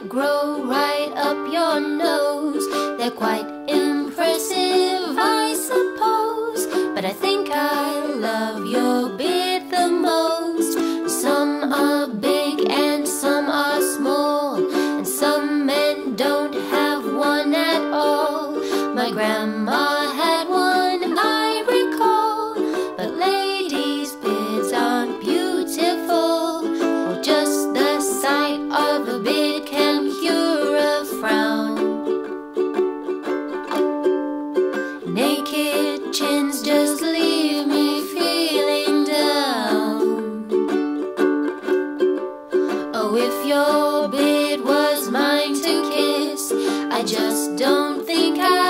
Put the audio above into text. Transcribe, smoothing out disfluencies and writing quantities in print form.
that grow right up your nose. They're quite impressive, I suppose, but I think I love your beard the most. Some are big and some are small, and some men don't have one at all. My grandma had one, I recall, but ladies' beards aren't beautiful. Or just the sight of a beard can cure a frown. Naked chins just leave me feeling down. Oh, if your beard was mine to kiss, I just don't think I